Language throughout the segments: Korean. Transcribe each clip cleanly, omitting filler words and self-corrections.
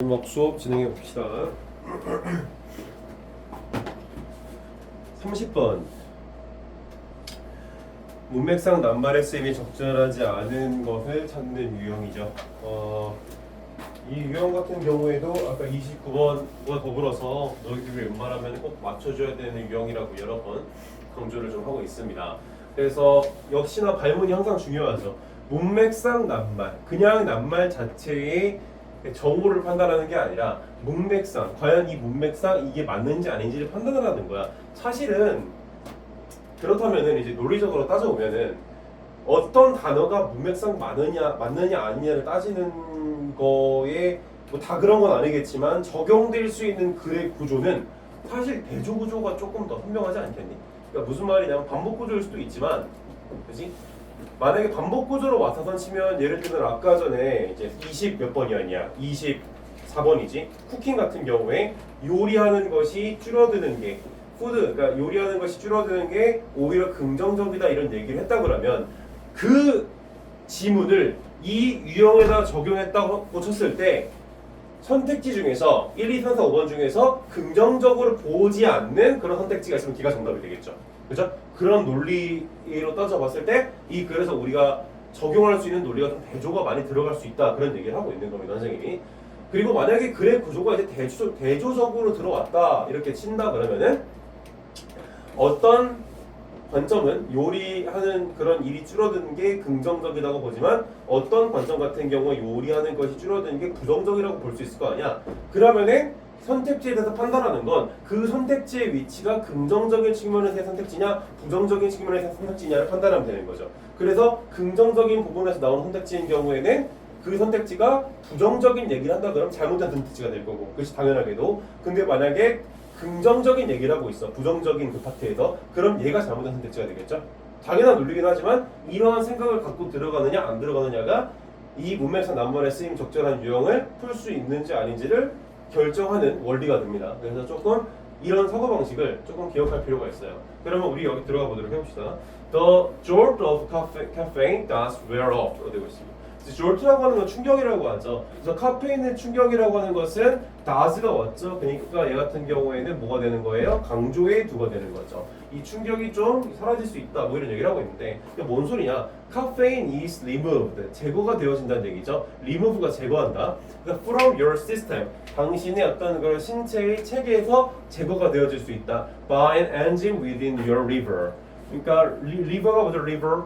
음악 수업 진행해 봅시다. 30번 문맥상 남발의 쓰임이 적절하지 않은 것을 찾는 유형이죠. 이 유형 같은 경우에도 아까 29번과 더불어서 너희들이 웬만하면 꼭 맞춰줘야 되는 유형이라고 여러 번 강조를 좀 하고 있습니다. 그래서 역시나 발문이 항상 중요하죠. 문맥상 낱말, 그냥 낱말 자체의 정보를 판단하는 게 아니라 문맥상, 과연 이 문맥상 이게 맞는지 아닌지를 판단하는 거야. 사실은 그렇다면은 이제 논리적으로 따져보면은 어떤 단어가 문맥상 맞느냐 아니냐를 따지는 거에 뭐 다 그런 건 아니겠지만 적용될 수 있는 글의 구조는 사실 대조 구조가 조금 더 선명하지 않겠니? 그러니까 무슨 말이냐면 반복 구조일 수도 있지만, 그렇지? 만약에 반복 구조로 맡아서 치면 예를 들면 아까 전에 이제 20 몇 번이었냐? 24번이지. 쿠킹 같은 경우에 요리하는 것이 줄어드는 게 그러니까 요리하는 것이 줄어드는 게 오히려 긍정적이다 이런 얘기를 했다 그러면 그 지문을 이 유형에다 적용했다고 쳤을 때 선택지 중에서 1, 2, 3, 4, 5번 중에서 긍정적으로 보지 않는 그런 선택지가 있으면 D가 정답이 되겠죠. 그죠? 그런 논리로 따져봤을 때 이 글에서 우리가 적용할 수 있는 논리가 좀 대조가 많이 들어갈 수 있다 그런 얘기를 하고 있는 겁니다, 선생님이. 그리고 만약에 글의 구조가 이제 대조적으로 들어왔다 이렇게 친다 그러면은 어떤 관점은 요리하는 그런 일이 줄어드는 게 긍정적이라고 보지만 어떤 관점 같은 경우 요리하는 것이 줄어드는 게 부정적이라고 볼 수 있을 거 아니야. 그러면은 선택지에 대해서 판단하는 건 그 선택지의 위치가 긍정적인 측면에서의 선택지냐 부정적인 측면에서의 선택지냐를 판단하면 되는 거죠. 그래서 긍정적인 부분에서 나온 선택지인 경우에는 그 선택지가 부정적인 얘기를 한다 그러면 잘못된 선택지가 될 거고, 그것이 당연하게도. 근데 만약에 긍정적인 얘기를 하고 있어, 부정적인 그 파트에서, 그럼 얘가 잘못된 선택지가 되겠죠. 당연한 논리긴 하지만 이러한 생각을 갖고 들어가느냐 안 들어가느냐가 이 문맥상 낱말의 쓰임 적절한 유형을 풀 수 있는지 아닌지를 결정하는 원리가 됩니다. 그래서 조금 이런 사고방식을 조금 기억할 필요가 있어요. 그러면 우리 여기 들어가 보도록 해봅시다. The jolt of caffeine does wear off 되고 있습니다. jolt라고 하는 건 충격이라고 하죠. 그래서 카페인의 충격이라고 하는 것은 does가 왔죠. 그러니까 얘 같은 경우에는 뭐가 되는 거예요? 강조의 do가 되는 거죠. 이 충격이 좀 사라질 수 있다 뭐 이런 얘기를 하고 있는데 뭔 소리냐? caffeine is removed, 제거가 되어진다는 얘기죠. remove가 제거한다. 그러니까 from your system, 당신의 어떤 그 신체의 체계에서 제거가 되어질 수 있다. by an enzyme within your liver. 그러니까 liver가 뭐죠? liver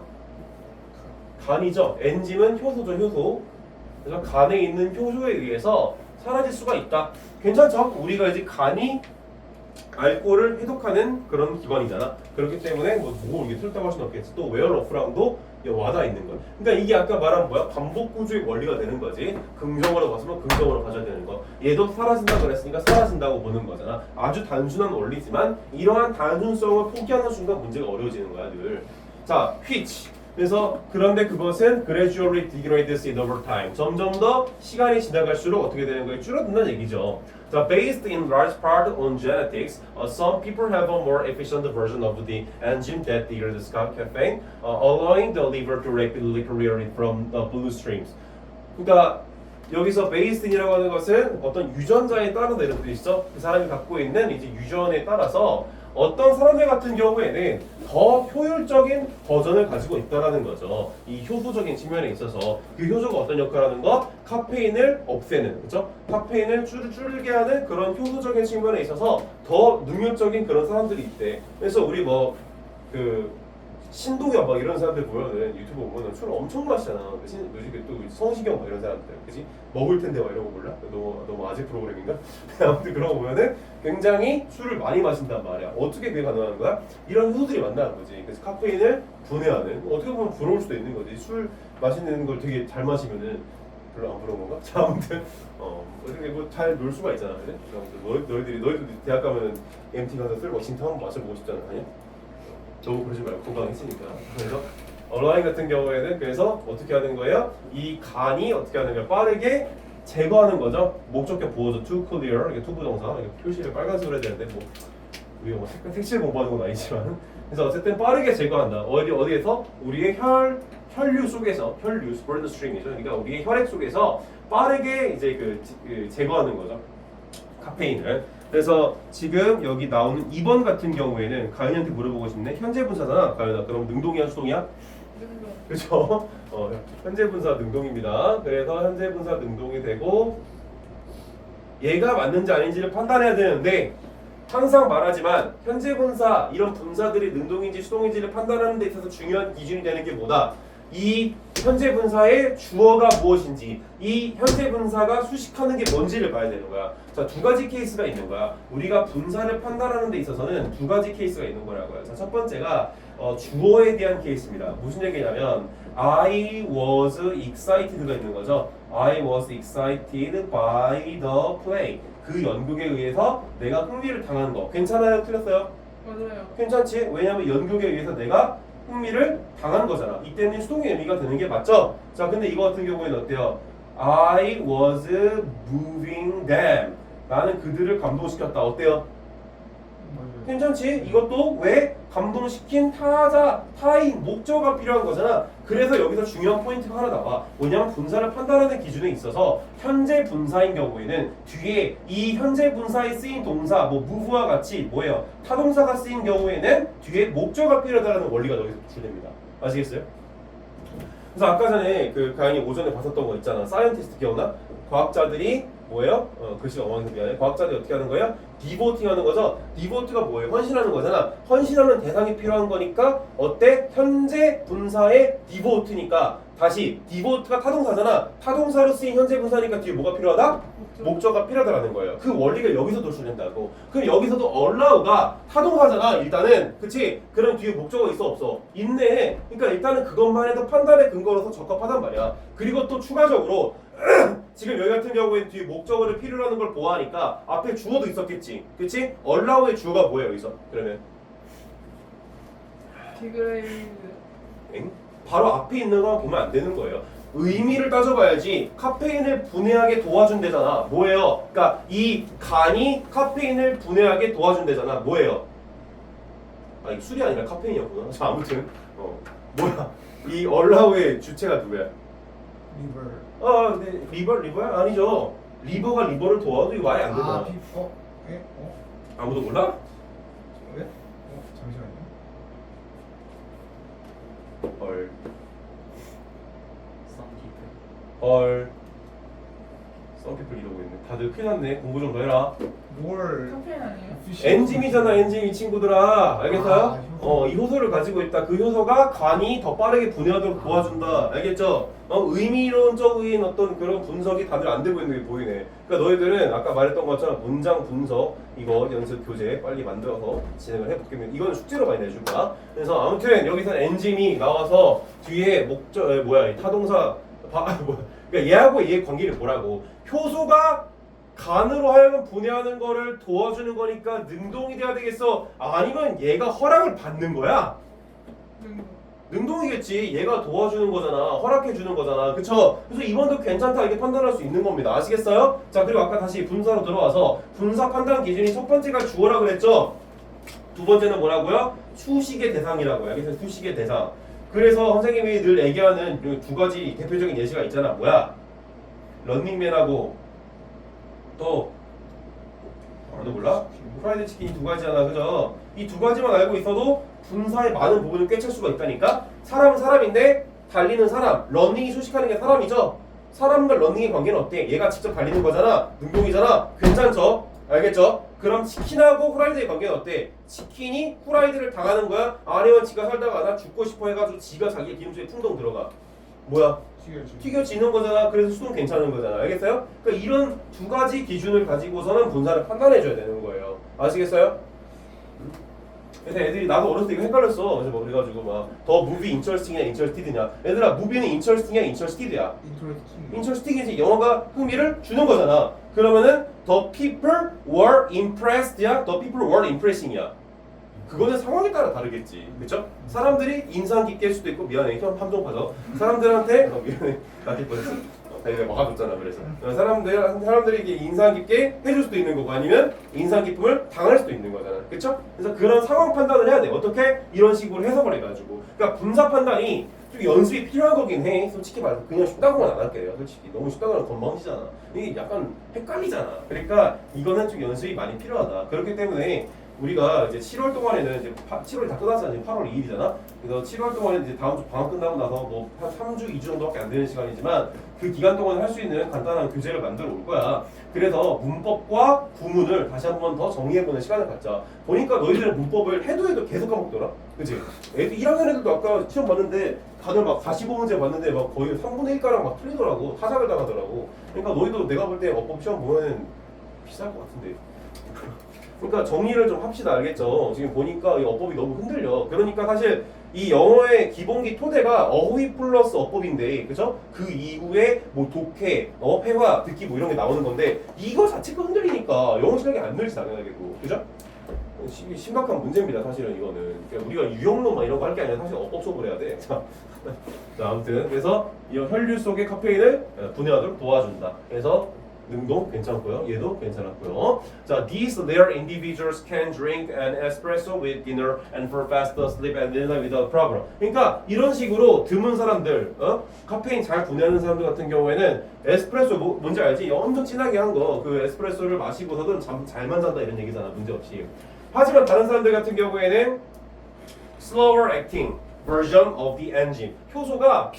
간이죠. 엔짐은 효소죠, 효소. 그래서 간에 있는 효소에 의해서 사라질 수가 있다. 괜찮죠? 우리가 이제 간이 알코올을 해독하는 그런 기관이잖아. 그렇기 때문에 뭐 이게 틀렸다고 할 수는 없겠지. 또 웨어러프랑도 와닿아 있는 거. 그러니까 이게 아까 말한 뭐야? 반복 구조의 원리가 되는 거지. 긍정으로 봤으면 긍정으로 봐줘야 되는 거. 얘도 사라진다 그랬으니까 사라진다고 보는 거잖아. 아주 단순한 원리지만 이러한 단순성을 포기하는 순간 문제가 어려워지는 거야, 늘. 자, which. 그래서 그런데 그것은 gradually degrades in over time. 점점 더 시간이 지나갈수록 어떻게 되는 거예요? 줄어든다는 얘기죠. So based in large part on genetics, some people have a more efficient version of the enzyme that degrades caffeine, allowing the liver to rapidly clear it from the bloodstreams. 그러니까 여기서 based in이라고 하는 것은 어떤 유전자에 따라서 이런 뜻이죠. 그 사람이 갖고 있는 이제 유전에 따라서 어떤 사람들 같은 경우에는 더 효율적인 버전을 가지고 있다라는 거죠. 이 효소적인 측면에 있어서 그 효소가 어떤 역할을 하는 거? 카페인을 없애는, 그렇죠? 카페인을 줄게 하는 그런 효소적인 측면에 있어서 더 능률적인 그런 사람들이 있대. 그래서 우리 신동엽 막 이런 사람들 보면은 유튜브 보면은 술 엄청 마시잖아. 요즘에 또 성시경 막 이런 사람들, 그지? 먹을 텐데 막 이런 거 몰라? 너무 아재 프로그램인가? 아무튼 그런 거 보면은 굉장히 술을 많이 마신단 말이야. 어떻게 그게 가능한 거야? 이런 효소들이 만나는 거지. 그래서 카페인을 분해하는, 어떻게 보면 부러울 수도 있는 거지. 술 마시는 걸 되게 잘 마시면은 별로 안 부러운 건가? 자, 아무튼 어떻게 뭐 잘 놀 수가 있잖아, 그래? 너희들도 대학 가면은 MT 가서 술 진짜 한번 마셔보고 싶잖아, 아니야? 너무 그러지 말고 건강했으니까. 그래서 온라인 같은 경우에는 그래서 어떻게 하는 거예요? 이 간이 어떻게 하는 거예요? 빠르게 제거하는 거죠. 목적격 보호죠. to clear, 이게 투부정사. 이게 표시를 빨간색으로 해야 되는데 뭐 우리가 뭐 색칠 공부하는 건 아니지만, 그래서 어쨌든 빠르게 제거한다. 어디에서? 우리의 혈류 속에서, 혈류, bloodstream이죠. 그러니까 우리의 혈액 속에서 빠르게 이제 제거하는 거죠. 카페인을. 그래서 지금 여기 나오는 2번 같은 경우에는 가연이한테 물어보고 싶네. 현재 분사잖아. 가연아. 그럼 능동이야, 수동이야? 능동. 그렇죠? 현재 분사 능동입니다. 그래서 현재 분사 능동이 되고 얘가 맞는지 아닌지를 판단해야 되는데 항상 말하지만 현재 분사 이런 분사들이 능동인지 수동인지를 판단하는 데 있어서 중요한 기준이 되는 게 뭐다? 이 현재 분사의 주어가 무엇인지, 이 현재 분사가 수식하는 게 뭔지를 봐야 되는 거야. 자, 두 가지 케이스가 있는 거야. 우리가 분사를 판단하는 데 있어서는 두 가지 케이스가 있는 거라고요. 자, 첫 번째가 주어에 대한 케이스입니다. 무슨 얘기냐면 I was excited가 있는 거죠. I was excited by the play. 그 연극에 의해서 내가 흥미를 당한 거. 괜찮아요? 틀렸어요? 맞아요. 괜찮지? 왜냐면 연극에 의해서 내가 흥미를 당한 거잖아. 이때는 수동의 의미가 되는 게 맞죠? 자, 근데 이거 같은 경우에는 어때요? I was moving them. 나는 그들을 감동시켰다. 어때요? 괜찮지? 이것도 왜? 감동시킨 타자, 타인, 목적어가 필요한 거잖아. 그래서 여기서 중요한 포인트가 하나 나와. 뭐냐면 분사를 판단하는 기준에 있어서 현재 분사인 경우에는 뒤에 이 현재 분사에 쓰인 동사, 뭐 move와 같이 뭐예요? 타동사가 쓰인 경우에는 뒤에 목적어가 필요하다는 원리가 여기서 구출됩니다. 아시겠어요? 그래서 아까 전에 가연이 오전에 봤었던 거 있잖아. 사이언티스트 기억나? 과학자들이 뭐예요? 글씨가 엉망해서 미안해. 과학자들이 어떻게 하는 거예요? 디보팅 하는 거죠? 디보트가 뭐예요? 헌신하는 거잖아. 헌신하는 대상이 필요한 거니까 어때? 현재 분사의 디보트니까 다시 디보트가 타동사잖아. 타동사로 쓰인 현재 분사니까 뒤에 뭐가 필요하다? 목적어가 필요하다라는 거예요. 그 원리가 여기서 도출된다고. 그럼 여기서도 allow가 타동사잖아. 일단은 그치? 그럼 뒤에 목적어 있어 없어? 있네. 그러니까 일단은 그것만 해도 판단의 근거로서 적합하단 말이야. 그리고 또 추가적으로 지금 여기 같은 경우에는 뒤에 목적어를 필요로 하는 걸 보아하니까 앞에 주어도 있었겠지. 그치? allow의 주어가 뭐예요 여기서? 그러면 디그레이드. 엥? 바로 앞에 있는 거 보면 안 되는 거예요. 의미를 따져봐야지. 카페인을 분해하게 도와준대잖아. 뭐예요? 그러니까 이 간이 카페인을 분해하게 도와준대잖아. 뭐예요? 아, 이거 술이 아니라 카페인이었구나. 자, 아무튼 뭐야? 이 allow의 주체가 누구야? 리버. 근데 리버야? 아니죠. 리버가 리버를 도와도 이거 말이 안 되잖아. 아, 예? 아무도 몰라? 왜? 잠시만요. 헐. 썸키프. 헐. 썬키플 이러고 있네. 다들 큰일 났네. 공부 좀 더 해라. 뭘? 카페인 아니에요? 엔짐이잖아, 엔짐 친구들아. 알겠어요? 아, 효소. 이 효소를 가지고 있다. 그 효소가 간이 더 빠르게 분해하도록 도와준다. 알겠죠? 의미론적인 어떤 그런 분석이 다들 안 되고 있는 게 보이네. 그러니까 너희들은 아까 말했던 것처럼 문장 분석 이거 연습 교재 빨리 만들어서 진행을 해볼게요. 이거는 숙제로 많이 내줄 거야. 그래서 아무튼 여기서 엔짐이 나와서 뒤에 이 타동사 그러니까 얘하고 얘의 관계를 보라고. 효소가 간으로 하여금 분해하는 거를 도와주는 거니까 능동이 돼야 되겠어? 아니면 얘가 허락을 받는 거야? 능동. 능동이겠지. 얘가 도와주는 거잖아. 허락해 주는 거잖아. 그쵸? 그래서 이번도 괜찮다 이렇게 판단할 수 있는 겁니다. 아시겠어요? 자, 그리고 아까 다시 분사로 들어와서 분사 판단 기준이 첫 번째가 주어라 그랬죠? 두 번째는 뭐라고요? 수식의 대상이라고요. 여기서 수식의 대상. 그래서 선생님이 늘 얘기하는 두 가지 대표적인 예시가 있잖아. 뭐야? 런닝맨하고 또 너 몰라? 프라이드 치킨이 두 가지잖아. 그죠? 이 두 가지만 알고 있어도 분사의 많은 부분을 꿰찰 수가 있다니까. 사람은 사람인데 달리는 사람, 러닝이 수식하는 게 사람이죠. 사람과 러닝의 관계는 어때? 얘가 직접 달리는 거잖아. 능동이잖아. 괜찮죠? 알겠죠? 그럼 치킨하고 후라이드의 관계는 어때? 치킨이 후라이드를 당하는 거야? 아니면 지가 살다가 나 죽고 싶어 해가지고 지가 자기 기름줄에 풍덩 들어가. 뭐야? 튀겨지는 거잖아. 그래서 수동 괜찮은 거잖아. 알겠어요? 그러니까 이런 두 가지 기준을 가지고서는 분사를 판단해줘야 되는 거예요. 아시겠어요? 그래서 애들이 나도 어렸을 때 이거 헷갈렸어. 그래서 뭐 그래가지고 막 더 무비 인처스팅이냐 인처스티드냐. 얘들아 무비는 인처스팅이야 인처스티드야. 인처스팅이지. 영어가 흥미를 주는 거잖아. 그러면은 the people were impressed야 the people were impressing이야. 그거는 상황에 따라 다르겠지. 그쵸? 사람들이 인상 깊게 할 수도 있고 미안해 함정 파서 사람들한테 미안해 나힐 뻔했어. 내가 막아줬잖아. 그래서 사람들이 이게 인상 깊게 해줄 수도 있는 거고 아니면 인상 깊음을 당할 수도 있는 거잖아. 그쵸? 그래서 그런 상황 판단을 해야 돼. 어떻게? 이런 식으로 해석을 해가지고. 그러니까 분사 판단이 좀 연습이 필요한 거긴 해. 솔직히 말해서 그냥 쉽다고는 안 할게요. 솔직히 너무 쉽다고는 건방지잖아. 이게 약간 헷갈리잖아. 그러니까 이거는 좀 연습이 많이 필요하다. 그렇기 때문에 우리가 이제 7월 동안에는 이제 7월이 다 끝났잖아. 8월 2일이잖아. 그래서 7월 동안에 이제 다음 주 방학 끝나고 나서 뭐 한 3주, 2주 정도밖에 안 되는 시간이지만 그 기간 동안 할 수 있는 간단한 교재를 만들어 올 거야. 그래서 문법과 구문을 다시 한번 더 정리해보는 시간을 갖자. 보니까 너희들은 문법을 해도 계속 까먹더라. 그치? 애들 1학년 애들도 아까 시험 봤는데 다들 막 45문제 봤는데 막 거의 3분의 1가량 막 틀리더라고. 타작을 당하더라고. 그러니까 너희도 내가 볼 때 어법 시험 보면은 비쌀 것 같은데. 그러니까 정리를 좀 합시다. 알겠죠? 지금 보니까 이 어법이 너무 흔들려. 그러니까 사실 이 영어의 기본기 토대가 어휘 플러스 어법인데, 그죠? 그 이후에 뭐 독해, 회화, 듣기 뭐 이런 게 나오는 건데 이거 자체가 흔들리니까 영어 실력이 안 늘지 당연하게도, 그죠? 심각한 문제입니다. 사실은 이거는. 그러니까 우리가 유형론만 이런 거 할 게 아니라 사실 어법 수업을 해야 돼. 자, 아무튼 그래서 이 혈류 속의 카페인을 분해하도록 도와준다. 그래서 능동 괜찮고요. 얘도 괜찮았고요. 자, these rare individuals can drink an espresso with dinner and for faster sleep and dinner without problem. 그러니까 이런 식으로 드문 사람들, 카페인 잘 분해하는 사람들 같은 경우에는 에스프레소 뭔지 알지? 엄청 진하게 한 거 그 에스프레소를 마시고서는 잠 잘만 잔다 이런 얘기잖아. 문제 없이. 하지만 다른 사람들 같은 경우에는 slower acting version of the enzyme. 효소가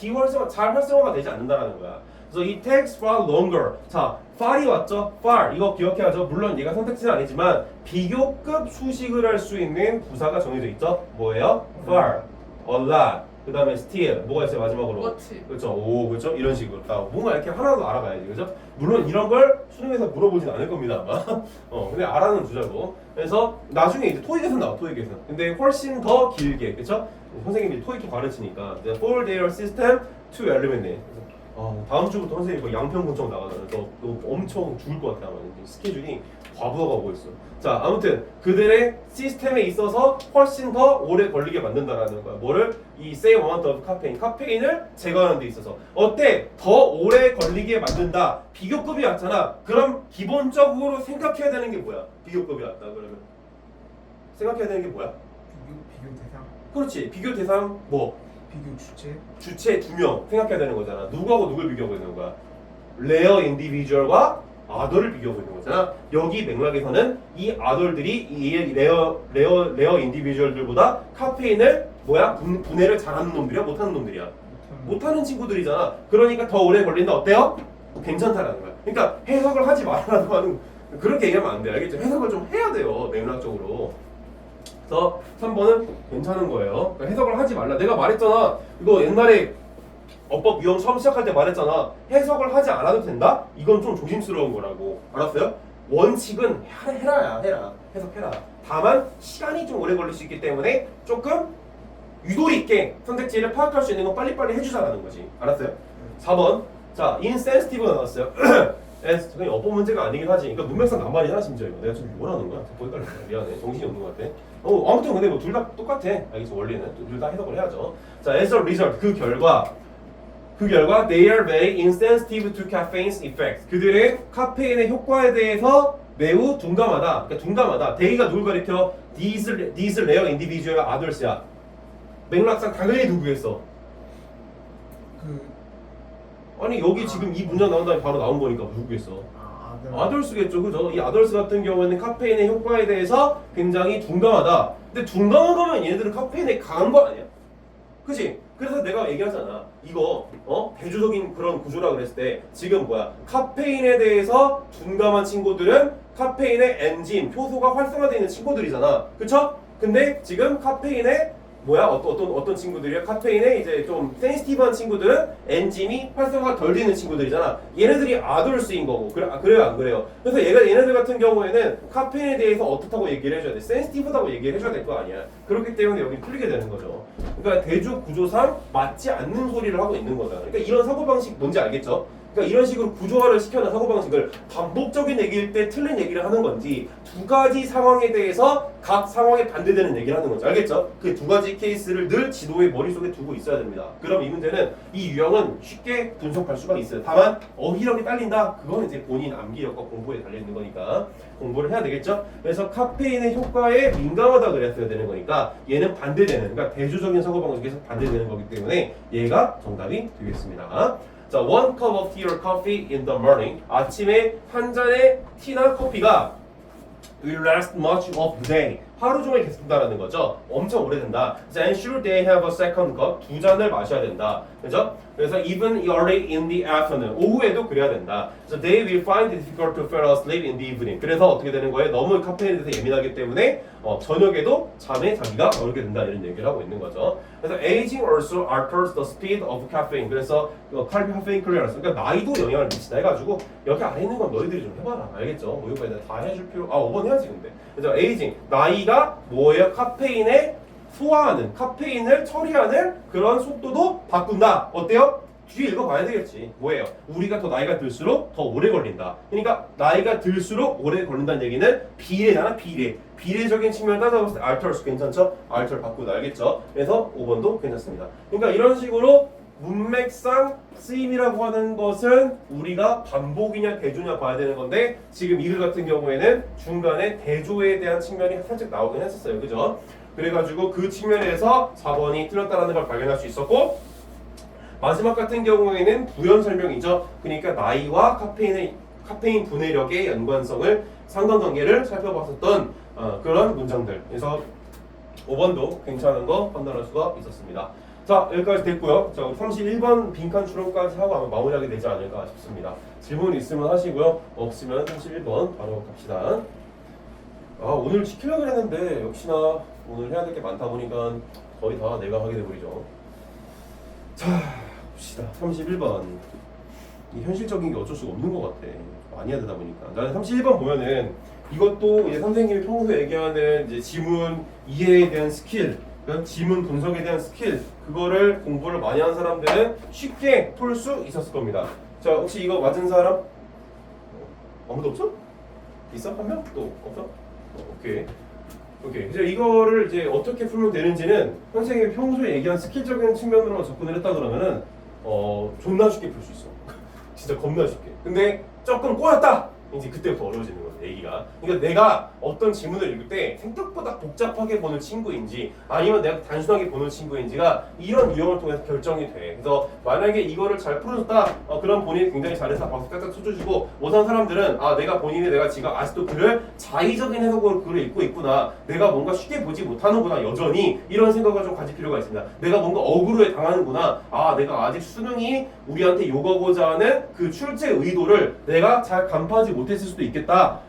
잘 활성화가 되지 않는다라는 거야. 그래서 it takes far longer. 자, far이 왔죠? far. 이거 기억해야죠. 물론 얘가 선택지는 아니지만 비교급 수식을 할 수 있는 부사가 정해져 있죠. 뭐예요? far, a lot. 그 다음에 still. 뭐가 있어요 마지막으로? what? 그렇죠. 오, 그렇죠. 이런 식으로. 뭔가 이렇게 하나도 알아가야지, 그렇죠? 물론 이런 걸 수능에서 물어보진 않을 겁니다 아마. 근데 알아는 주자고. 그래서 나중에 이제 토익에서 나와, 토익에서. 근데 훨씬 더 길게, 그렇죠? 선생님이 토익도 가르치니까 for their system to eliminate. 다음 주부터 선생님 뭐 양평군청 나가잖아요. 너 엄청 죽을 것 같아 아마. 스케줄이 과부하가 오고 있어. 자, 아무튼 그들의 시스템에 있어서 훨씬 더 오래 걸리게 만든다라는 거야. 뭐를? 이 same amount of caffeine, 카페인을 제거하는 데 있어서 어때? 더 오래 걸리게 만든다. 비교급이 왔잖아. 그럼 기본적으로 생각해야 되는 게 뭐야? 비교급이 왔다 그러면 생각해야 되는 게 뭐야? 비교 대상. 그렇지. 비교 대상 뭐? 비교 주체. 주체 2명 생각해야 되는 거잖아. 누구하고 누굴 비교하고 있는 거야? 레어 인디비주얼과 아덜을 비교하고 있는 거잖아. 여기 맥락에서는 이 아덜들이 이 레어 인디비주얼들보다 카페인을 분해를 잘하는 놈들이야, 못하는 놈들이야? 못하는 친구들이잖아. 그러니까 더 오래 걸린다. 어때요? 괜찮다라는 거야. 그러니까 해석을 하지 말라고 하는, 그렇게 얘기하면 안 돼. 알겠죠? 해석을 좀 해야 돼요, 맥락적으로. 그래서 3번은 괜찮은 거예요. 그러니까 해석을 하지 말라. 내가 말했잖아. 이거 옛날에 어법 유형 처음 시작할 때 말했잖아. 해석을 하지 않아도 된다? 이건 좀 조심스러운 거라고. 알았어요? 원칙은 해라. 해석해라. 다만 시간이 좀 오래 걸릴 수 있기 때문에 조금 유도리 있게 선택지를 파악할 수 있는 건 빨리빨리 해주자라는 거지. 알았어요? 4번. 자, insensitive가 나왔어요. 그냥 어법 문제가 아니긴 하지. 그러니까 문맥상 낱말이잖아 심지어 이거. 내가 지금 뭐라는 거야? 보니까 미안해. 정신이 없는 것 같아. 아무튼 근데 뭐 둘 다 똑같아. 알겠어. 원리는 둘 다 해석을 해야죠. 자, as a result 그 결과 they are very insensitive to caffeine's effects. 그들은 카페인의 효과에 대해서 매우 둔감하다. 그러니까 둔감하다. they가 누굴 가리켜? these rare individual others야. 맥락상 당연히 누구겠어? 아니 여기 지금 이 문장 나온 다음에 바로 나온 거니까 누구겠어? 아덜스겠죠, 그죠? 이 아덜스 같은 경우에는 카페인의 효과에 대해서 굉장히 둔감하다. 근데 둔감한 거면 얘네들은 카페인에 강한 거 아니야? 그치? 그래서 내가 얘기하잖아. 이거 대조적인 그런 구조라 그랬을 때 지금 카페인에 대해서 둔감한 친구들은 카페인의 엔짐, 효소가 활성화되어 있는 친구들이잖아. 그쵸? 근데 지금 카페인에 어떤 친구들이야? 카페인에 이제 좀 센시티브한 친구들은 엔짐이 활성화가 덜 되는 친구들이잖아. 얘네들이 아덜스인 거고. 그래요, 안 그래요? 그래서 얘네들 같은 경우에는 카페인에 대해서 어떻다고 얘기를 해줘야 돼? 센시티브다고 얘기를 해줘야 될 거 아니야. 그렇기 때문에 여기 풀리게 되는 거죠. 그러니까 대조 구조상 맞지 않는 소리를 하고 있는 거잖아. 그러니까 이런 사고방식 뭔지 알겠죠? 그러니까 이런 식으로 구조화를 시켜놓은 사고방식을 반복적인 얘기일 때 틀린 얘기를 하는 건지 두 가지 상황에 대해서 각 상황에 반대되는 얘기를 하는 건지 알겠죠? 그 두 가지 케이스를 늘 지도의 머릿속에 두고 있어야 됩니다. 그럼 이 문제는 이 유형은 쉽게 분석할 수가 있어요. 다만 어휘력이 딸린다? 그건 이제 본인 암기력과 공부에 달려있는 거니까 공부를 해야 되겠죠? 그래서 카페인의 효과에 민감하다 그랬어야 되는 거니까 얘는 반대되는, 그러니까 대조적인 사고방식에서 반대되는 거기 때문에 얘가 정답이 되겠습니다. 자, one cup of tea or coffee in the morning. 아침에 한 잔의 티나 커피가 will last much of the day. 하루 종일 계속 된다라는 거죠. 엄청 오래된다. Then should they have a second cup? 두 잔을 마셔야 된다. 그죠? 그래서 even early in the afternoon. 오후에도 그래야 된다. So they will find it difficult to fall asleep in the evening. 그래서 어떻게 되는 거예요? 너무 카페인에 대해서 예민하기 때문에 저녁에도 잠에 자기가 어렵게 된다 이런 얘기를 하고 있는 거죠. 그래서 aging also alters the speed of caffeine. 그래서 카페인 클리어런스. 그러니까 나이도 영향을 미친다 해가지고 여기 안에 있는 건 너희들이 좀 해봐라. 알겠죠? 뭐 이거 다 해줄 필요. 5번 해야지 근데. 그래서 aging 나이가 뭐예요? 카페인에 소화하는, 카페인을 처리하는 그런 속도도 바꾼다. 어때요? 뒤에 읽어봐야 되겠지. 뭐예요? 우리가 더 나이가 들수록 더 오래 걸린다. 그러니까 나이가 들수록 오래 걸린다는 얘기는 비례잖아. 비례적인 측면을 따져봤을 때 alters 괜찮죠? alter 바꾸다. 알겠죠? 그래서 5번도 괜찮습니다. 그러니까 이런 식으로 문맥상 쓰임이라고 하는 것은 우리가 반복이냐 대조냐 봐야 되는 건데 지금 이글 같은 경우에는 중간에 대조에 대한 측면이 살짝 나오긴 했었어요. 그죠? 그래가지고 그 측면에서 4번이 틀렸다는 걸 발견할 수 있었고 마지막 같은 경우에는 부연 설명이죠. 그러니까 나이와 카페인 분해력의 연관성을 상관관계를 살펴봤었던 그런 문장들. 그래서 5번도 괜찮은 거 판단할 수가 있었습니다. 자, 여기까지 됐고요. 자, 31번 빈칸 추론까지 하고 아마 마무리하게 되지 않을까 싶습니다. 질문 있으면 하시고요. 없으면 31번 바로 갑시다. 오늘 지키려고 했는데 역시나 오늘 해야 될 게 많다 보니까 거의 다 내가 하게 돼버리죠. 자, 봅시다. 31번. 이 현실적인 게 어쩔 수가 없는 것 같아. 많이 해야 되다 보니까. 나는 31번 보면은 이것도 이제 선생님이 평소에 얘기하는 이제 지문 이해에 대한 스킬, 그러니까 지문 분석에 대한 스킬, 그거를 공부를 많이 한 사람들은 쉽게 풀 수 있었을 겁니다. 자, 혹시 이거 맞은 사람? 아무도 없어? 있어? 한 명? 또 없어? 오케이. 그래서 이거를 이제 어떻게 풀면 되는지는 선생님이 평소에 얘기한 스킬적인 측면으로 접근을 했다 그러면은 존나 쉽게 풀 수 있어. 진짜 겁나 쉽게. 근데 조금 꼬였다. 이제 그때부터 어려워지는 거예요, 얘기가. 그러니까 내가 어떤 지문을 읽을 때 생각보다 복잡하게 보는 친구인지 아니면 내가 단순하게 보는 친구인지가 이런 유형을 통해서 결정이 돼. 그래서 만약에 이거를 잘 풀어줬다, 그럼 본인이 굉장히 잘해서 박수 짝짝 쳐주시고 못한 사람들은 내가 지금 아직도 글을 자의적인 해석으로 글을 읽고 있구나. 내가 뭔가 쉽게 보지 못하는구나. 여전히 이런 생각을 좀 가질 필요가 있습니다. 내가 뭔가 억울해 당하는구나. 내가 아직 수능이 우리한테 요구하고자 하는 그 출제 의도를 내가 잘 간파하지 못했을 수도 있겠다.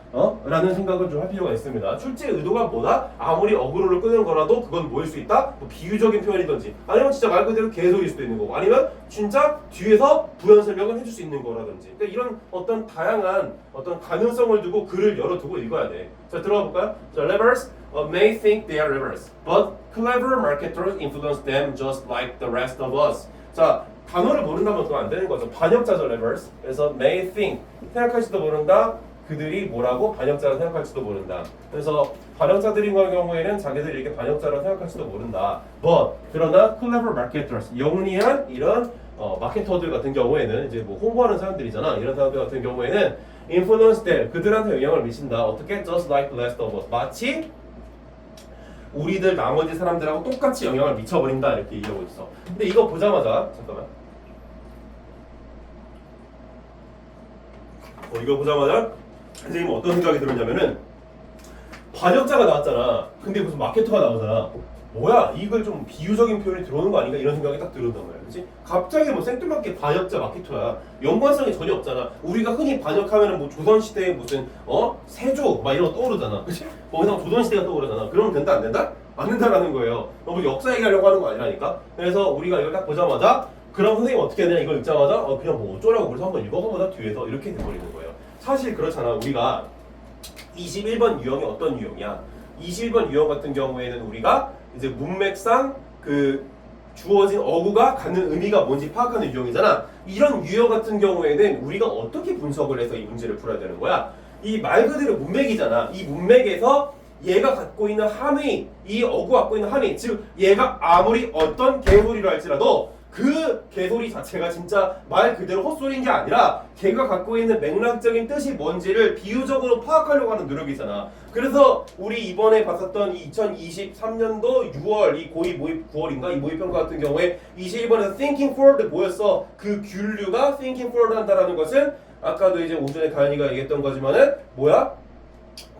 라는 생각을 좀 할 필요가 있습니다. 출제 의도가 뭐다? 아무리 어그로를 끄는 거라도 그건 뭐일 수 있다? 뭐 비유적인 표현이든지 아니면 진짜 말 그대로 개소일 수도 있는 거고 아니면 진짜 뒤에서 부연 설명을 해줄 수 있는 거라든지 그러니까 이런 어떤 다양한 어떤 가능성을 두고 글을 열어두고 읽어야 돼. 자, 들어가 볼까요? 자, rebels may think they are rebels, but clever marketers influence them just like the rest of us. 자, 단어를 모른다면 그건 안 되는 거죠. 반역자죠, rebels. 그래서 may think, 생각할지도 모른다. 그들이 뭐라고 반역자로 생각할지도 모른다. 그래서 반역자들인 경우에는 자기들이 이렇게 반역자로 생각할지도 모른다. But 그러나 clever marketers, 영리한 이런 마케터들 같은 경우에는 이제 뭐 홍보하는 사람들이잖아. 이런 사람들 같은 경우에는 influence them, 그들한테 영향을 미친다. 어떻게? Just like the rest of us. 마치 우리들 나머지 사람들하고 똑같이 영향을 미쳐버린다 이렇게 얘기하고 있어. 근데 이거 보자마자 잠깐만. 이거 보자마자 선생님은 어떤 생각이 들었냐면은 반역자가 나왔잖아. 근데 무슨 마케터가 나오잖아. 뭐야 이걸 좀 비유적인 표현이 들어오는 거 아닌가 이런 생각이 딱 들었단 말이야. 그렇지? 갑자기 뭐 생뚱맞게 반역자 마케터야. 연관성이 전혀 없잖아. 우리가 흔히 반역하면은 뭐 조선시대에 무슨 세조 막 이런 거 떠오르잖아. 그렇지? 거기서 조선시대가 떠오르잖아. 그러면 된다 안 된다? 안 된다라는 거예요. 너무 역사 얘기하려고 하는 거 아니라니까. 그래서 우리가 이걸 딱 보자마자 그럼 선생님 어떻게 해야 되냐 이걸 읽자마자 그냥 뭐 어쩌라고 그래서 한번 읽어보자 뒤에서 이렇게 돼버리는 거예요. 사실 그렇잖아. 우리가 21번 유형이 어떤 유형이야? 21번 유형 같은 경우에는 우리가 이제 문맥상 그 주어진 어구가 갖는 의미가 뭔지 파악하는 유형이잖아. 이런 유형 같은 경우에는 우리가 어떻게 분석을 해서 이 문제를 풀어야 되는 거야? 이 말 그대로 문맥이잖아. 이 문맥에서 얘가 갖고 있는 함의, 이 어구가 갖고 있는 함의, 즉 얘가 아무리 어떤 개소리를 할지라도 그 개소리 자체가 진짜 말 그대로 헛소리인 게 아니라 걔가 갖고 있는 맥락적인 뜻이 뭔지를 비유적으로 파악하려고 하는 노력이잖아. 그래서 우리 이번에 봤었던 2023년도 6월 이 고의 모의 9월인가 이 모의평가 같은 경우에 21번에서 thinking forward 뭐였어? 그 균류가 thinking forward 한다라는 것은 아까도 이제 오전에 가연이가 얘기했던 거지만은 뭐야?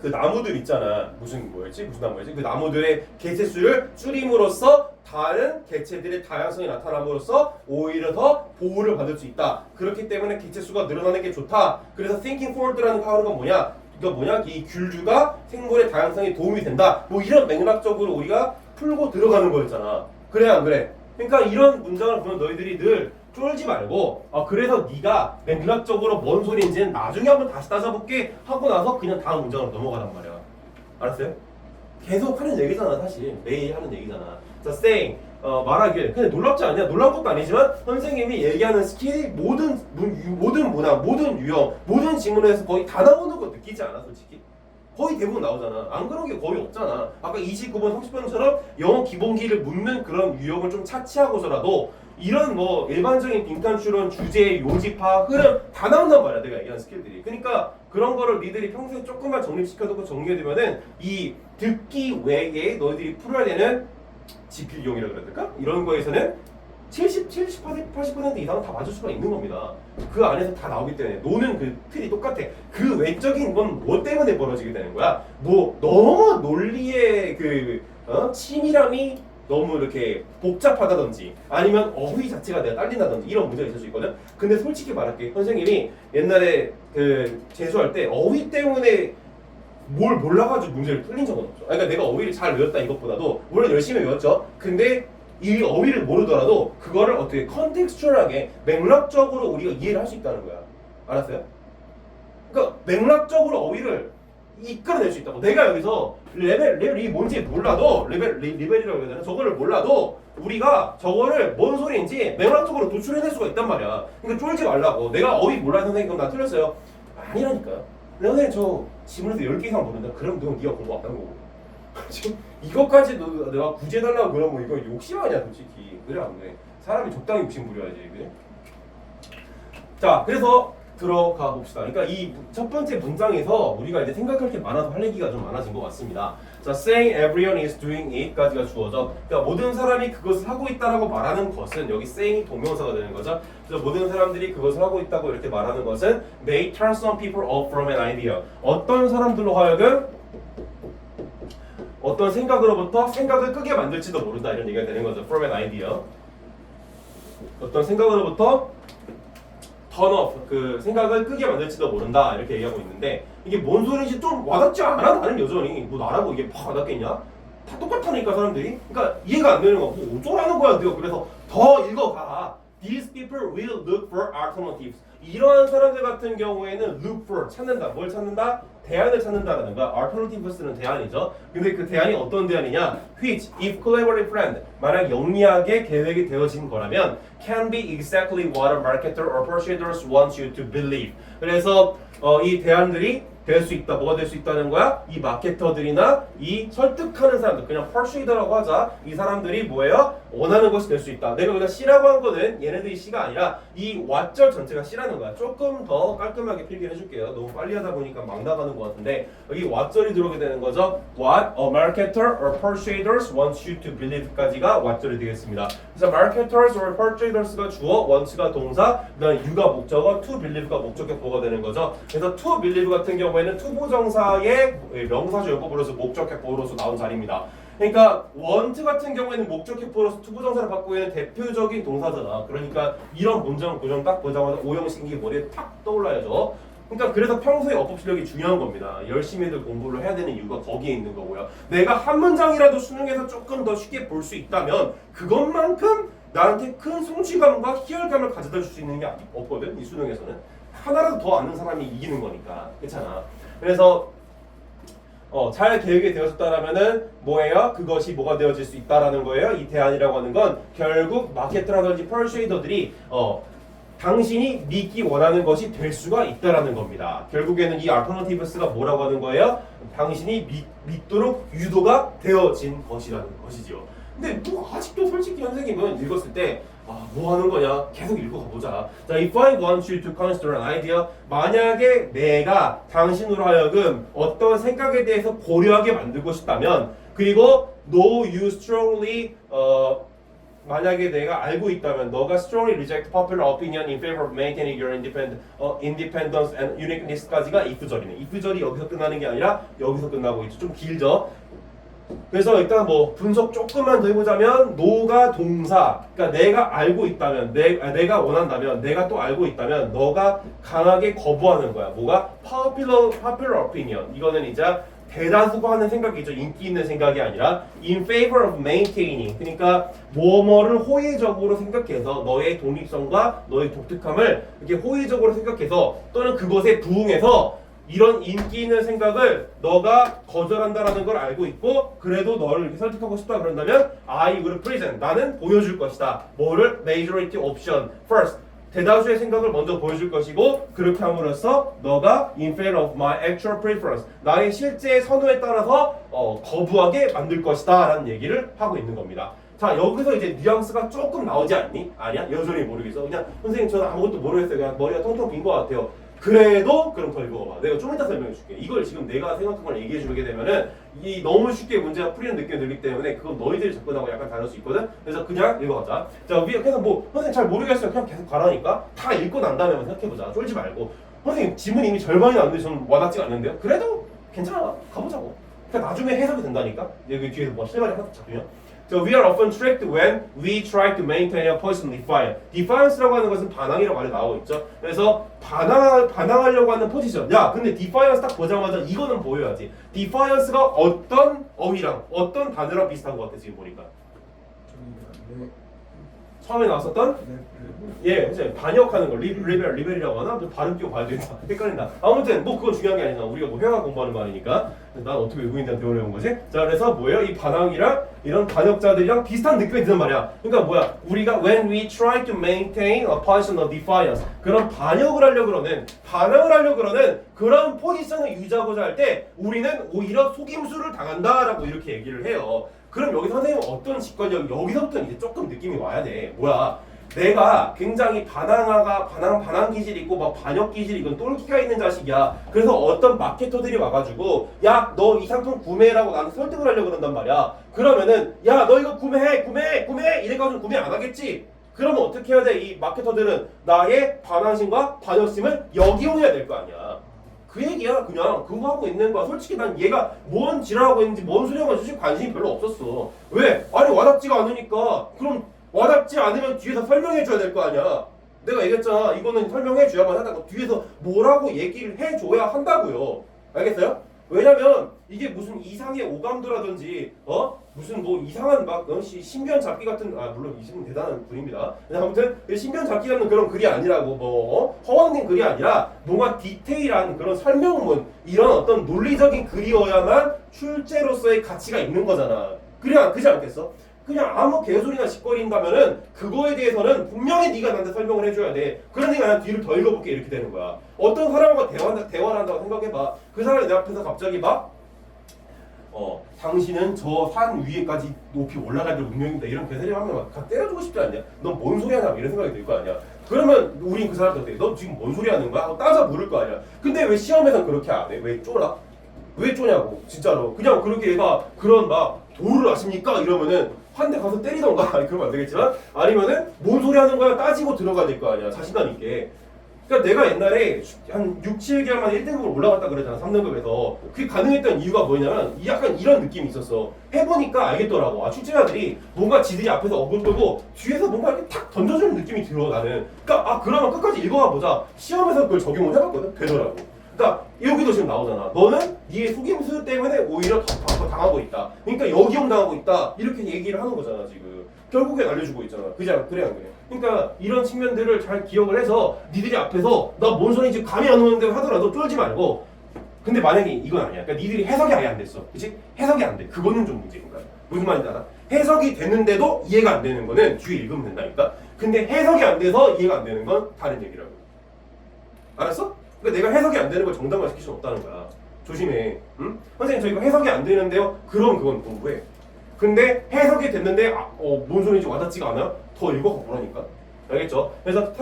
그 나무들 있잖아. 무슨 나무였지? 그 나무들의 개체수를 줄임으로써 다른 개체들의 다양성이 나타남으로써 오히려 더 보호를 받을 수 있다. 그렇기 때문에 개체수가 늘어나는 게 좋다. 그래서 thinking forward라는 거 하는 건 뭐냐? 그러니까 뭐냐? 이 균류가 생물의 다양성에 도움이 된다. 뭐 이런 맥락적으로 우리가 풀고 들어가는 거였잖아. 그래 안 그래? 그러니까 이런 문장을 보면 너희들이 늘 쫄지 말고 그래서 네가 맥락적으로 뭔 소리인지는 나중에 한번 다시 따져볼게 하고 나서 그냥 다음 문장으로 넘어가란 말이야. 알았어요? 계속 하는 얘기잖아. 사실 매일 하는 얘기잖아. 자, saying 말하길. 근데 놀랍지 않냐? 놀라운 것도 아니지만 선생님이 얘기하는 스킬이 모든 문화, 모든 유형, 모든 지문에서 거의 다 나오는 거 느끼지 않아? 솔직히? 거의 대부분 나오잖아. 안 그런 게 거의 없잖아. 아까 29번, 30번처럼 영어 기본기를 묻는 그런 유형을 좀 차치하고서라도 이런 뭐 일반적인 빈칸 추론, 주제, 요지파, 흐름 다 나온단 말이야. 내가 얘기한 스킬들이. 그러니까 그런 거를 니들이 평소에 조금만 정립시켜두고 정리해두면은 이 듣기 외에 너희들이 풀어야 되는 지필용이라 그래야 될까? 이런 거에서는 80% 이상은 다 맞을 수가 있는 겁니다. 그 안에서 다 나오기 때문에 노는 그 틀이 똑같아. 그 외적인 건 뭐 때문에 벌어지게 되는 거야? 뭐 너무 논리의 그 치밀함이 너무 이렇게 복잡하다든지 아니면 어휘 자체가 내가 딸린다든지 이런 문제가 있을 수 있거든. 근데 솔직히 말할게. 선생님이 옛날에 그 재수할 때 어휘 때문에 뭘 몰라가지고 문제를 풀린 적은 없죠. 그러니까 내가 어휘를 잘 외웠다 이것보다도 물론 열심히 외웠죠. 근데 이 어휘를 모르더라도 그거를 어떻게 컨텍스추얼하게 맥락적으로 우리가 이해를 할 수 있다는 거야. 알았어요? 그러니까 맥락적으로 어휘를 이끌어낼 수 있다고. 내가 여기서 레벨이 뭔지 몰라도 레벨이라고 해야 되나? 저거를 몰라도 우리가 저거를 뭔 소리인지 맥락적으로 도출해낼 수가 있단 말이야. 그러니까 쫄지 말라고. 내가 어휘 몰라 선생님 그럼 나 틀렸어요. 아니라니까요. 선생님 저 지문에서 10개 이상 모른다. 그럼 너 네가 공부 안 한 거고. 지금 이것까지 내가 구제해달라고 그러면 이거 욕심 아니야 솔직히. 그래 안 그래? 사람이 적당히 욕심 부려야지. 그래? 자 그래서 들어가 봅시다. 그러니까 이 첫 번째 문장에서 우리가 이제 생각할 게 많아서 할 얘기가 좀 많아진 것 같습니다. 자, saying everyone is doing it까지가 주어져. 그러니까 모든 사람이 그것을 하고 있다라고 말하는 것은 여기 saying이 동명사가 되는 거죠. 그래서 모든 사람들이 그것을 하고 있다고 이렇게 말하는 것은 may turn some people off from an idea. 어떤 사람들로 하여금 어떤 생각으로부터 생각을 끄게 만들지도 모른다 이런 얘기가 되는 거죠. from an idea. 어떤 생각으로부터 turn off 그 생각을 끄게 만들지도 모른다 이렇게 얘기하고 있는데 이게 뭔 소리인지 좀 와닿지 않아. 나는 여전히 뭐 나라고 이게 팍 와닿겠냐? 다 똑같다니까 사람들이. 그러니까 이해가 안 되는 거. 뭐 어쩌라는 거야 네가. 그래서 더 읽어가. These people will look for alternatives. 이러한 사람들 같은 경우에는 look for 찾는다. 뭘 찾는다? 대안을 찾는다라는 거야. alternatives는 대안이죠. 근데 그 대안이 어떤 대안이냐? which, if cleverly planned, 만약 영리하게 계획이 되어진 거라면 can be exactly what a marketer or persuaders want you to believe. 그래서 이 대안들이 될 수 있다. 뭐가 될 수 있다는 거야? 이 마케터들이나 이 설득하는 사람들, 그냥 persuade라고 하자. 이 사람들이 뭐예요? 원하는 것이 될 수 있다. 내가 여기다 C라고 한 거는 얘네들이 C가 아니라 이 왓절 전체가 C라는 거야. 조금 더 깔끔하게 필기를 해줄게요. 너무 빨리 하다 보니까 막 나가는 것 같은데 여기 왓절이 들어오게 되는 거죠. What a marketer or persuaders wants you to believe까지가 왓절이 되겠습니다. 그래서 marketers or persuaders가 주어, wants가 동사, 그다음에 you가 목적어, to believe가 목적격보가 되는 거죠. 그래서 to believe 같은 경우에는 투부정사의 명사죠. 용법으로서 목적격보로서 나온 자리입니다. 그러니까 want 같은 경우에는 목적격보로서 투부정사를 받고 있는 대표적인 동사잖아. 그러니까 이런 문장 구정 딱 보자마자 오형식이 머리에 탁 떠올라야죠. 그러니까 그래서 평소에 어법 실력이 중요한 겁니다. 열심히들 공부를 해야 되는 이유가 거기에 있는 거고요. 내가 한 문장이라도 수능에서 조금 더 쉽게 볼 수 있다면 그것만큼 나한테 큰 성취감과 희열감을 가져다 줄 수 있는 게 없거든. 이 수능에서는 하나라도 더 아는 사람이 이기는 거니까. 그렇잖아. 그래서 잘 계획이 되어졌다라면은 뭐예요? 그것이 뭐가 되어질 수 있다라는 거예요. 이 대안이라고 하는 건 결국 마케터라든지 퍼슈에이더들이 당신이 믿기 원하는 것이 될 수가 있다라는 겁니다. 결국에는 이 알터너티브스가 뭐라고 하는 거예요? 당신이 믿도록 유도가 되어진 것이라는 것이죠. 근데 뭐 아직도 솔직히 선생님은 읽었을 때 뭐 하는 거냐? 계속 읽어가 보자. 자, if I want you to consider an idea, 만약에 내가 당신으로 하여금 어떤 생각에 대해서 고려하게 만들고 싶다면, 그리고 know you strongly 만약에 내가 알고 있다면, 너가 strongly reject popular opinion in favor of maintaining your independence and uniqueness까지가 if절이네. if절이 여기서 끝나는 게 아니라 여기서 끝나고 있죠. 좀 길죠. 그래서 일단 뭐 분석 조금만 더 해보자면, no가 동사, 그러니까 내가 알고 있다면, 내가 원한다면, 내가 또 알고 있다면, 너가 강하게 거부하는 거야. 뭐가? popular opinion. 이거는 이제 대다수가 하는 생각이죠. 인기 있는 생각이 아니라 in favor of maintaining. 그러니까 뭐뭐를 호의적으로 생각해서 너의 독립성과 너의 독특함을 이렇게 호의적으로 생각해서 또는 그것에 부응해서 이런 인기 있는 생각을 너가 거절한다라는 걸 알고 있고, 그래도 너를 이렇게 설득하고 싶다 그런다면 I will present. 나는 보여줄 것이다. 뭐를? majority option first. 대다수의 생각을 먼저 보여줄 것이고, 그렇게 함으로써 너가 in favor of my actual preference, 나의 실제 선호에 따라서 거부하게 만들 것이다 라는 얘기를 하고 있는 겁니다. 자, 여기서 이제 뉘앙스가 조금 나오지 않니? 아니야? 여전히 모르겠어. 그냥 선생님 저는 아무것도 모르겠어요. 그냥 머리가 텅텅 빈 것 같아요. 그래도 그럼 더 읽어봐. 내가 좀 이따 설명해 줄게. 이걸 지금 내가 생각한 걸 얘기해 주게 되면은 이 너무 쉽게 문제가 풀리는 느낌이 들기 때문에 그건 너희들이 접근하고 약간 다를 수 있거든. 그래서 그냥 읽어가자. 자, 위에 그래서 뭐 선생님 잘 모르겠어요. 그냥 계속 가라니까. 다 읽고 난 다음에 생각해보자. 쫄지 말고. 선생님 지문 이미 절반이 났는데 저는 와닿지가 않는데요. 그래도 괜찮아. 가보자고. 그러니까 나중에 해석이 된다니까. 여기 뒤에서 뭐 실마리 하나 잡히면. So we are often tricked when we try to maintain a position defiance. defiance라고 하는 것은 반항이라고 말이 나오고 있죠. 그래서 반항하려고 하는 포지션. 야, 근데 defiance 딱 보자마자 이거는 보여야지. defiance가 어떤 어휘랑 어떤 단어랑 비슷한 것 같아 지금 보니까. 처음에 나왔었던 예, 이제 반역하는 거 리벨이라고 하나? 또 발음 끼고 봐야 된다. 헷갈린다. 아무튼 뭐 그건 중요한 게 아니잖아. 우리가 뭐 회화 공부하는 말이니까. 난 어떻게 외국인들한테 배우려는 거지? 자, 그래서 뭐예요? 이 반항이랑 이런 반역자들이랑 비슷한 느낌이 드는 말이야. 그러니까 뭐야? 우리가 when we try to maintain a position of defiance, 그런 반역을 하려고 그러는, 반항을 하려고 그러는 그런 포지션을 유지하고자 할 때 우리는 오히려 속임수를 당한다라고 이렇게 얘기를 해요. 그럼 여기 선생님은 어떤 직관력, 여기서부터 이제 조금 느낌이 와야 돼. 뭐야? 내가 굉장히 반항 기질이 있고 막 반역 기질이, 이건 똘끼가 있는 자식이야. 그래서 어떤 마케터들이 와가지고 야, 너 이 상품 구매라고 나한테 설득을 하려고 그런단 말이야. 그러면은 야, 너 이거 구매 이래가지고 구매 안 하겠지. 그러면 어떻게 해야 돼? 이 마케터들은 나의 반항심과 반역심을 역이용해야 될 거 아니야. 그 얘기야. 그냥 그거 하고 있는 거야. 솔직히 난 얘가 뭔 지랄하고 있는지 뭔 소리 하고 있는지 관심이 별로 없었어. 왜? 아니 와닿지가 않으니까. 그럼 와닿지 않으면 뒤에서 설명해 줘야 될 거 아니야. 내가 얘기했잖아. 이거는 설명해 줘야만 한다고. 뒤에서 뭐라고 얘기를 해줘야 한다고요. 알겠어요? 왜냐면 이게 무슨 이상의 오감도라든지 무슨 뭐 이상한 막 신비한 잡기 같은, 물론 이 친구는 대단한 분입니다. 아무튼 신비한 잡기 같은 그런 글이 아니라고, 뭐 허황된 글이 아니라 뭔가 디테일한 그런 설명문, 이런 어떤 논리적인 글이어야만 출제로서의 가치가 있는 거잖아. 그지 않겠어? 그냥 아무 개소리나 짓거린다면은 그거에 대해서는 분명히 네가 나한테 설명을 해줘야 돼. 그러니까 난 뒤를 더 읽어볼게 이렇게 되는 거야. 어떤 사람과 대화를 한다고 생각해봐. 그 사람이 내 앞에서 갑자기 막 당신은 저 산 위에까지 높이 올라갈 운명입니다. 이런 개소리 하면 막 때려주고 싶지 않냐? 넌 뭔 소리 하냐? 이런 생각이 들 거 아니야. 그러면 우린 그 사람한테 너 지금 뭔 소리 하는 거야? 하고 따져 물을 거 아니야. 근데 왜 시험에서 그렇게 안 해? 왜 쫄아? 왜 쪼냐고 진짜로. 그냥 그렇게 얘가 그런 막 도를 아십니까? 이러면은 한 대 가서 때리던가 그러면 안 되겠지만, 아니면은 뭔 소리 하는 거야 따지고 들어가야 될 거 아니야. 자신감 있게. 그러니까 내가 옛날에 한 6, 7개월 만에 1등급으로 올라갔다 그랬잖아. 3등급에서. 그게 가능했던 이유가 뭐냐면 약간 이런 느낌이 있었어. 해보니까 알겠더라고. 출제자들이 뭔가 지들이 앞에서 어글 끌고 뒤에서 뭔가 이렇게 탁 던져주는 느낌이 들어 나는. 그러니까 그러면 끝까지 읽어봐 보자. 시험에서 그걸 적용을 해봤거든. 되더라고. 그러니까 여기도 지금 나오잖아. 너는 네의 속임수 때문에 오히려 더 당하고 있다. 그러니까 역이용 당하고 있다. 이렇게 얘기를 하는 거잖아 지금. 결국엔 알려주고 있잖아. 그래 안 그래? 그러니까 이런 측면들을 잘 기억을 해서 니들이 앞에서 나 뭔 소리인지 감이 안 오는데 하더라도 쫄지 말고 근데 만약에 이건 아니야. 그러니까 니들이 해석이 아예 안 됐어. 그치? 해석이 안 돼. 그거는 좀 문제인 거야. 무슨 말인지 알아? 해석이 됐는데도 이해가 안 되는 거는 뒤에 읽으면 된다니까. 근데 해석이 안 돼서 이해가 안 되는 건 다른 얘기라고. 알았어? 그러니까 내가 해석이 안 되는 걸 정당화 시킬 수는 없다는 거야. 조심해. 응? 선생님 저 이거 해석이 안 되는데요. 그럼 그건 공부해. 근데 해석이 됐는데 뭔 소리인지 와닿지가 않아? 더 읽어가 보라니까. 알겠죠? 그래서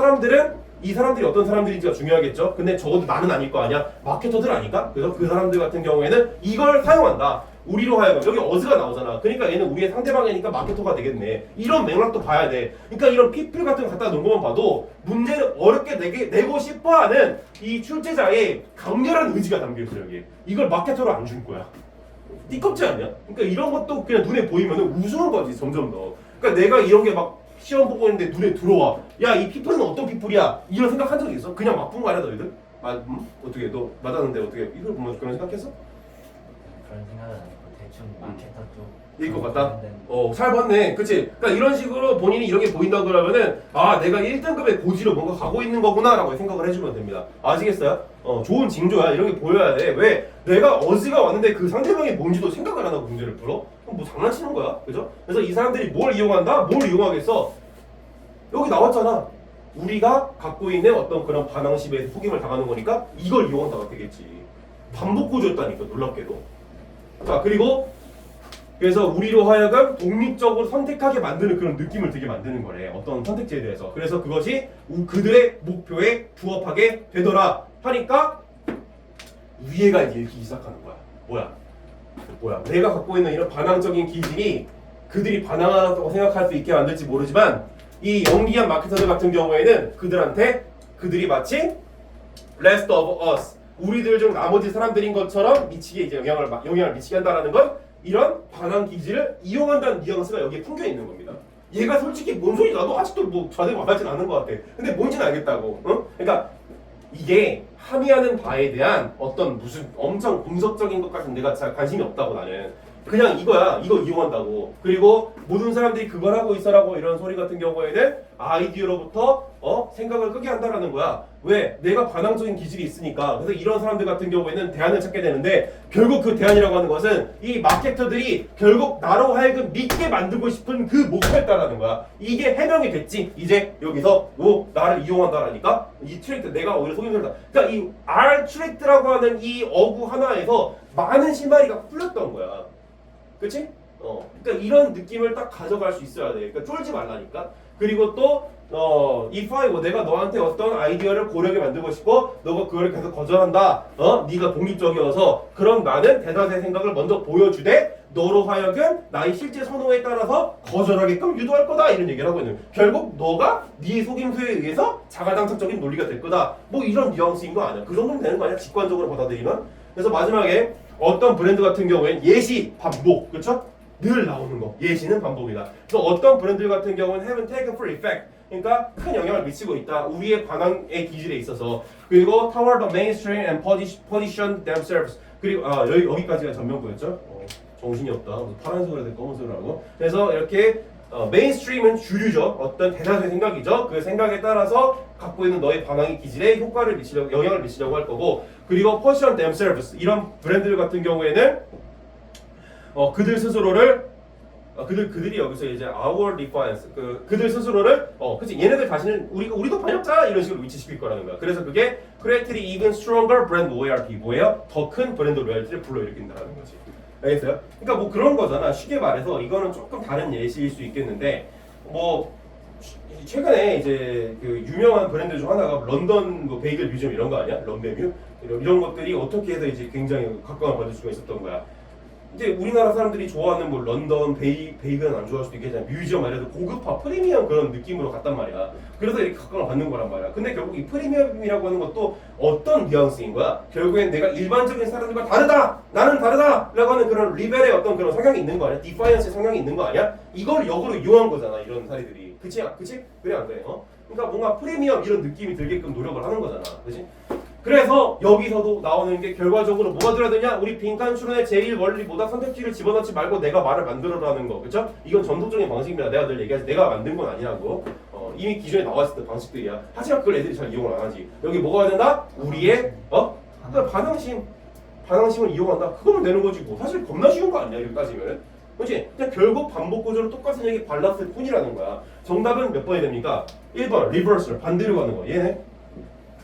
이 사람들이 어떤 사람들인지가 중요하겠죠. 근데 적어도 나는 아닐 거 아니야. 마케터들 아니까. 그래서 그 사람들 같은 경우에는 이걸 사용한다. 우리로 하여금 여기 어즈가 나오잖아. 그러니까 얘는 우리의 상대방이니까 마케터가 되겠네. 이런 맥락도 봐야 돼. 그러니까 이런 피플 같은 거 갖다 놓은 것만 봐도 문제를 어렵게 내고 싶어하는 이 출제자의 강렬한 의지가 담겨 있어 여기. 이걸 마케터로 안 줄 거야. 띠껍지 않냐? 그러니까 이런 것도 그냥 눈에 보이면 우스운 거지 점점 더. 그러니까 내가 이런 게 막 시험 보고 있는데 눈에 들어와. 야, 이 피플은 어떤 피플이야? 이런 생각한 적이 있어? 그냥 막 본 거 아니야 너희들? 어떻게 너 맞았는데 어떻게 이걸 보면 그런 생각했어? 그런 생각은 안 했고 대충 마케터 쪽 이길 것 같다? 잘 봤네. 그치? 그러니까 이런 식으로 본인이 이런 게 보인다 그러면은 내가 1등급의 고지로 뭔가 가고 있는 거구나 라고 생각을 해주면 됩니다. 아시겠어요? 좋은 징조야. 이런 게 보여야 돼. 왜? 내가 어지가 왔는데 그 상대방이 뭔지도 생각을 안 하고 문제를 풀어? 그럼 뭐 장난치는 거야. 그죠? 그래서 이 사람들이 뭘 이용한다? 뭘 이용하겠어? 여기 나왔잖아. 우리가 갖고 있는 어떤 그런 반항심에 속임을 당하는 거니까 이걸 이용한다가 되겠지. 반복 구조였다니까 놀랍게도. 자, 그리고 그래서 우리로 하여금 독립적으로 선택하게 만드는 그런 느낌을 되게 만드는 거래. 어떤 선택지에 대해서. 그래서 그것이 그들의 목표에 부합하게 되더라 하니까 위에가 이제 읽히기 시작하는 거야. 뭐야? 내가 갖고 있는 이런 반항적인 기질이 그들이 반항하다고 생각할 수 있게 만들지 모르지만 이 영리한 마케터들 같은 경우에는 그들이 마치 rest of us 우리들 중 나머지 사람들인 것처럼 미치게 이제 영향을 미치게 한다라는 건 이런 반항 기질을 이용한다는 뉘앙스가 여기에 품겨 있는 겁니다. 얘가 솔직히 뭔 소리 나도 아직도 뭐 자세히 와닿진 않는 것 같아. 근데 뭔지는 알겠다고. 응? 그러니까 이게 함의하는 바에 대한 어떤 무슨 엄청 분석적인 것까지는 내가 잘 관심이 없다고 나는. 그냥 이거야. 이거 이용한다고. 그리고 모든 사람들이 그걸 하고 있어라고 이런 소리 같은 경우에는 아이디어로부터 생각을 끄게 한다라는 거야. 왜? 내가 반항적인 기질이 있으니까. 그래서 이런 사람들 같은 경우에는 대안을 찾게 되는데 결국 그 대안이라고 하는 것은 이 마케터들이 결국 나로 하여금 믿게 만들고 싶은 그 목표였다라는 거야. 이게 해명이 됐지. 이제 여기서 나를 이용한다라니까 이 트랙트 내가 오히려 속임수다. 그러니까 이 R 트랙트라고 하는 이 어구 하나에서 많은 실마리가 풀렸던 거야. 그치? 그러니까 이런 느낌을 딱 가져갈 수 있어야 돼. 그러니까 쫄지 말라니까. 그리고 또 if I 내가 너한테 어떤 아이디어를 고르게 만들고 싶고 너가 그걸 계속 거절한다. 네가 독립적이어서 그럼 나는 대다수의 생각을 먼저 보여주되 너로 하여금 나의 실제 선호에 따라서 거절하게끔 유도할 거다. 이런 얘기를 하고 있는. 결국 너가 네 속임수에 의해서 자가당착적인 논리가 될 거다. 뭐 이런 뉘앙스인 거 아니야. 그 정도면 되는 거 아니야? 직관적으로 받아들이면. 그래서 마지막에 어떤 브랜드 같은 경우엔 예시, 반복, 그렇죠? 늘 나오는 거. 예시는 반복이다. 그래서 어떤 브랜드 같은 경우는 haven't taken full effect. 그러니까 큰 영향을 미치고 있다. 우리의 반항의 기질에 있어서. 그리고 toward the mainstream and position themselves. 그리고 여기까지가 전명부였죠. 정신이 없다. 파란색으로 해야 돼, 검은색으로 하고. 그래서 이렇게 메인스트림은 주류죠. 어떤 대다수의 생각이죠. 그 생각에 따라서 갖고 있는 너의 반항의 기질에 영향을 미치려고 할 거고. 그리고 position themselves 이런 브랜드들 같은 경우에는 그들 스스로를 그들이 여기서 이제 our defiance 그들 스스로를 그치 얘네들 자신을 우리도 반역자 이런 식으로 위치시킬 거라는 거야. 그래서 그게 creating even stronger brand loyalty 뭐예요? 더 큰 브랜드 로열티를 불러일으킨다라는 거지. 알겠어요? 그러니까 뭐 그런 거잖아. 쉽게 말해서 이거는 조금 다른 예시일 수 있겠는데 뭐 최근에 이제 그 유명한 브랜드 중 하나가 런던 뭐 베이글 뮤지엄 이런 거 아니야? 런베뮤 이런 것들이 어떻게 해서 이제 굉장히 각광을 받을 수가 있었던 거야. 이제 우리나라 사람들이 좋아하는 뭐 런던 베이글은 안 좋아할 수도 있겠지만 뮤지엄 말해도 고급화 프리미엄 그런 느낌으로 갔단 말이야. 그래서 이렇게 각광을 받는 거란 말이야. 근데 결국 이 프리미엄이라고 하는 것도 어떤 뉘앙스인 거야? 결국엔 내가 일반적인 사람들과 다르다! 나는 다르다! 라고 하는 그런 리벨의 어떤 그런 성향이 있는 거 아니야? 디파이언스의 성향이 있는 거 아니야? 이걸 역으로 이용한 거잖아, 이런 사례들이. 그치? 그래 안 돼? 그러니까 뭔가 프리미엄 이런 느낌이 들게끔 노력을 하는 거잖아. 그치? 그래서 여기서도 나오는 게 결과적으로 뭐가 들어야 되냐? 우리 빈칸 추론의 제일 원리보다 선택지를 집어넣지 말고 내가 말을 만들어라는 거. 그쵸? 이건 전통적인 방식입니다. 내가 늘 얘기하지 내가 만든 건 아니라고. 이미 기존에 나왔을 때 방식들이야. 하지만 그걸 애들이 잘 이용을 안 하지. 여기 뭐가 된다? 우리의 반항심. 반항심을 이용한다. 그거면 되는 거지 뭐. 사실 겁나 쉬운 거 아니야 이렇게 따지면. 그렇지? 그냥 결국 반복 구조로 똑같은 얘기 발랐을 뿐이라는 거야. 정답은 몇 번이 됩니까? 1번 리버스 반대로 가는 거. 얘네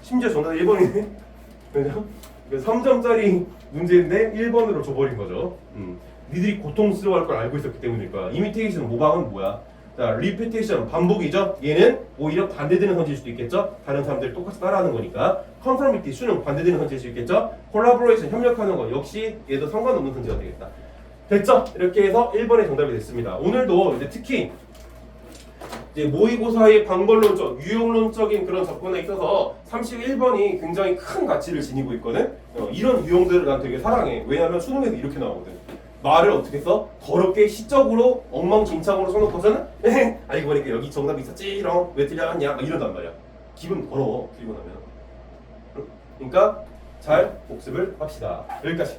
심지어 정답이 1번이네. 그죠? 3점짜리 문제인데 1번으로 줘버린 거죠. 니들이 고통스러워할 걸 알고 있었기 때문일 거야. 이미테이션 모방은 뭐야? 자, 리피테이션 반복이죠. 얘는 오히려 반대되는 선지일 수도 있겠죠. 다른 사람들이 똑같이 따라하는 거니까. 컨퍼미티 수능 반대되는 선지일 수 있겠죠. 콜라보레이션 협력하는 거 역시 얘도 상관없는 선지가 되겠다. 됐죠? 이렇게 해서 1번의 정답이 됐습니다. 오늘도 이제 특히 이제 모의고사의 방벌론적, 유용론적인 그런 접근에 있어서 31번이 굉장히 큰 가치를 지니고 있거든. 이런 유형들을 난 되게 사랑해. 왜냐면 수능에서 이렇게 나오거든. 말을 어떻게 써? 더럽게 시적으로 엉망진창으로 써놓고서는 알고 보니까 여기 정답이 있었지롱 왜 틀려갔냐 막 이런단 말이야. 기분 더러워 들고 나면. 그러니까 잘 복습을 합시다. 여기까지.